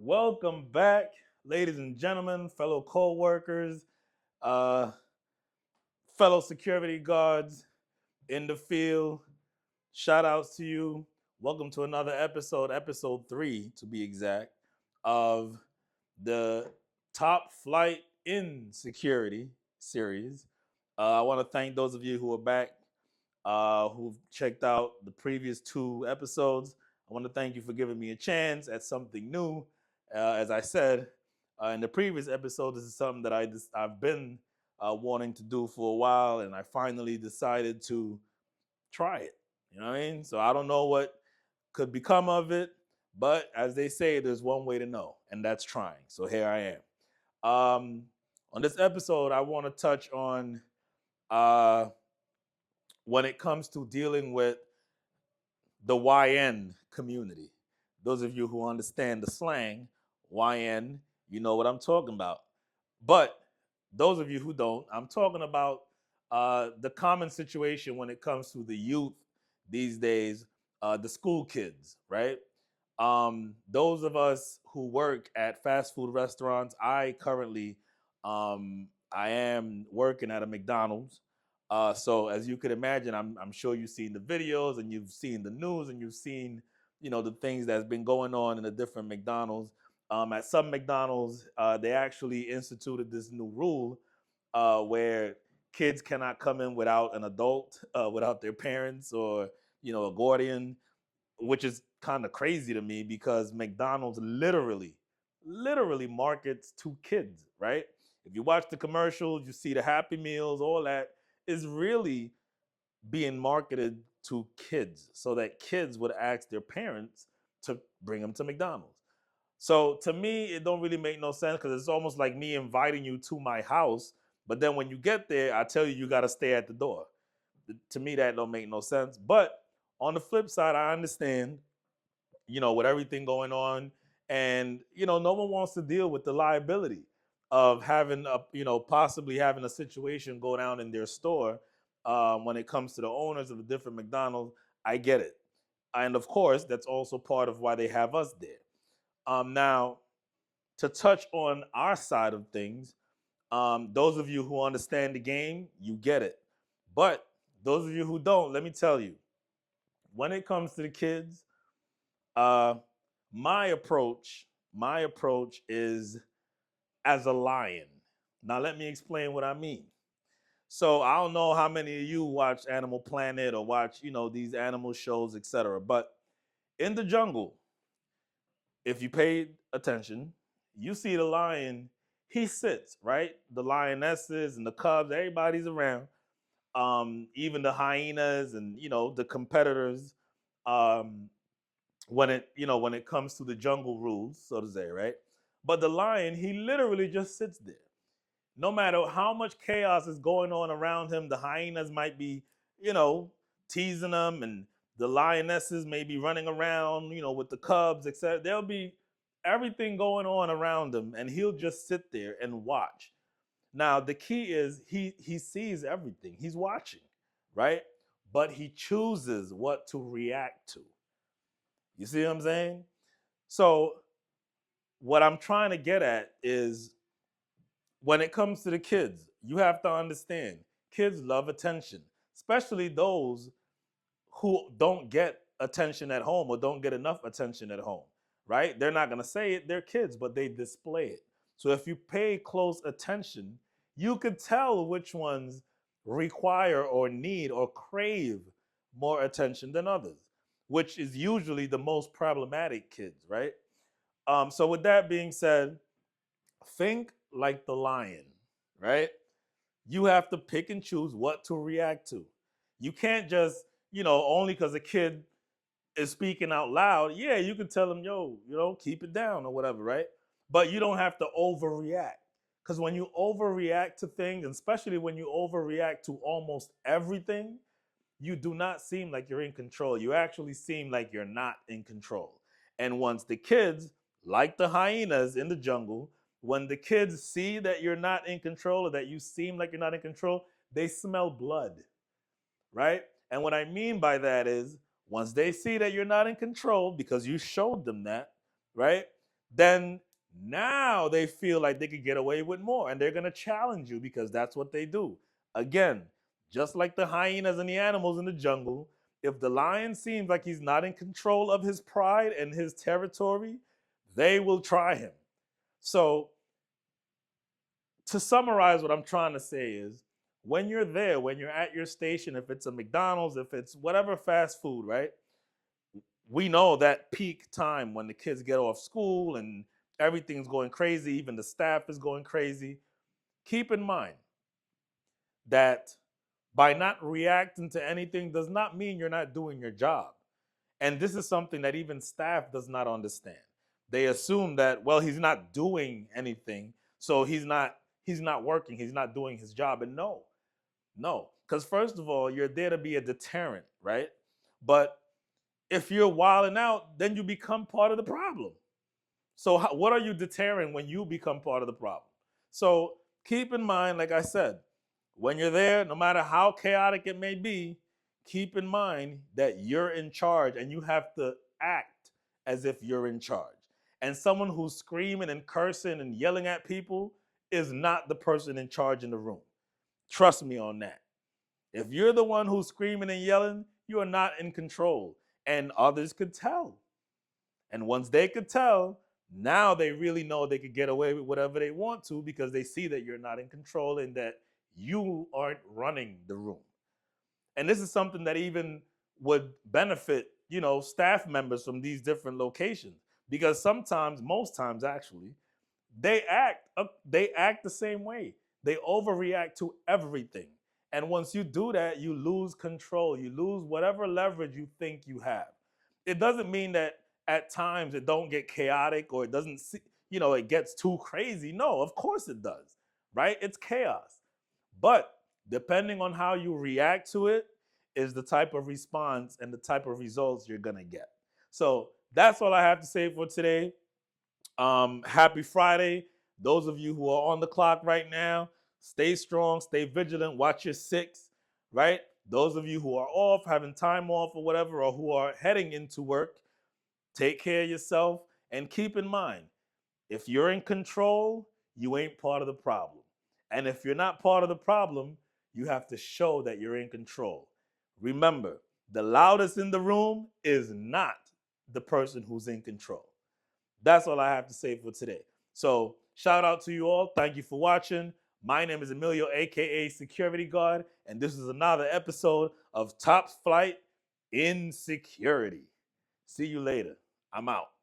Welcome back, ladies and gentlemen, fellow co-workers, uh, fellow security guards in the field. Shout outs to you. Welcome to another episode 3 to be exact, of the Top Flight in Security series. I want to thank those of you who are back, who've checked out the previous two episodes. I want to thank you for giving me a chance at something new. As I said in the previous episode, this is something that I've been wanting to do for a while, and I finally decided to try it. You know what I mean? So I don't know what could become of it, but as they say, there's one way to know, and that's trying. So here I am. On this episode, I want to touch on uh, when it comes to dealing with the YN community. Those of you who understand the slang, YN, you know what I'm talking about. But those of you who don't, I'm talking about the common situation when it comes to the youth these days, the school kids, right? Those of us who work at fast food restaurants, I am working at a McDonald's. So as you could imagine, I'm sure you've seen the videos and you've seen the news and you've seen, the things that's been going on in the different McDonald's. At some McDonald's, they actually instituted this new rule where kids cannot come in without an adult, without their parents or a guardian, which is kind of crazy to me because McDonald's literally markets to kids, right? If you watch the commercials, you see the Happy Meals, all that is really being marketed to kids so that kids would ask their parents to bring them to McDonald's. So to me, it don't really make no sense because it's almost like me inviting you to my house, but then when you get there, I tell you got to stay at the door. To me, that don't make no sense. But on the flip side, I understand, with everything going on, and no one wants to deal with the liability of having possibly having a situation go down in their store when it comes to the owners of the different McDonald's. I get it, and of course, that's also part of why they have us there. Now, to touch on our side of things, those of you who understand the game, you get it. But those of you who don't, let me tell you, when it comes to the kids, uh, my approach is as a lion. Now, let me explain what I mean. So I don't know how many of you watch Animal Planet or watch, these animal shows, etc. But in the jungle, if you paid attention, you see the lion, he sits, right? The lionesses and the cubs, everybody's around. Even the hyenas and the competitors, um, when it comes to the jungle rules, so to say, right? But the lion, he literally just sits there. No matter how much chaos is going on around him, the hyenas might be, you know, teasing him, and the lionesses may be running around, with the cubs, etc. There'll be everything going on around him, and he'll just sit there and watch. Now, the key is he sees everything. He's watching, right? But he chooses what to react to. You see what I'm saying? So, what I'm trying to get at is when it comes to the kids, you have to understand kids love attention, especially those who don't get attention at home or don't get enough attention at home, right? They're not going to say it, they're kids, but they display it. So if you pay close attention, you could tell which ones require or need or crave more attention than others, which is usually the most problematic kids, right? So with that being said, think like the lion, right? You have to pick and choose what to react to. You can't just, only because a kid is speaking out loud, yeah, you can tell them, yo, keep it down or whatever, right? But you don't have to overreact. Because when you overreact to things, and especially when you overreact to almost everything, you do not seem like you're in control. You actually seem like you're not in control. And once the kids, like the hyenas in the jungle, when the kids see that you're not in control or that you seem like you're not in control, they smell blood, right? And what I mean by that is once they see that you're not in control because you showed them that, right? then now they feel like they could get away with more and they're going to challenge you because that's what they do. Again, just like the hyenas and the animals in the jungle, if the lion seems like he's not in control of his pride and his territory, they will try him. So, to summarize, what I'm trying to say is when you're there, when you're at your station, if it's a McDonald's, if it's whatever fast food, right? We know that peak time when the kids get off school and everything's going crazy, even the staff is going crazy. Keep in mind that by not reacting to anything does not mean you're not doing your job. And this is something that even staff does not understand. They assume that, well, he's not doing anything, so he's not working, he's not doing his job. And no, because first of all, you're there to be a deterrent, right? But if you're wilding out, then you become part of the problem. So what are you deterring when you become part of the problem? So keep in mind, like I said, when you're there, no matter how chaotic it may be, keep in mind that you're in charge and you have to act as if you're in charge. And someone who's screaming and cursing and yelling at people is not the person in charge in the room. Trust me on that. If you're the one who's screaming and yelling, you are not in control. And others could tell. And once they could tell, now they really know they could get away with whatever they want to because they see that you're not in control and that you aren't running the room. And this is something that even would benefit, staff members from these different locations because sometimes, most times actually, they act the same way. They overreact to everything. And once you do that, you lose control. You lose whatever leverage you think you have. It doesn't mean that at times it don't get chaotic or it doesn't it gets too crazy. No, of course it does. Right? It's chaos. But depending on how you react to it is the type of response and the type of results you're going to get. So, that's all I have to say for today. Happy Friday. Those of you who are on the clock right now, stay strong, stay vigilant, watch your six, right? Those of you who are off, having time off or whatever, or who are heading into work, take care of yourself and keep in mind, if you're in control, you ain't part of the problem. And if you're not part of the problem, you have to show that you're in control. Remember, the loudest in the room is not the person who's in control. That's all I have to say for today. So shout out to you all. Thank you for watching. My name is Emilio, aka Security Guard, and this is another episode of Top Flight in Security. See you later. I'm out.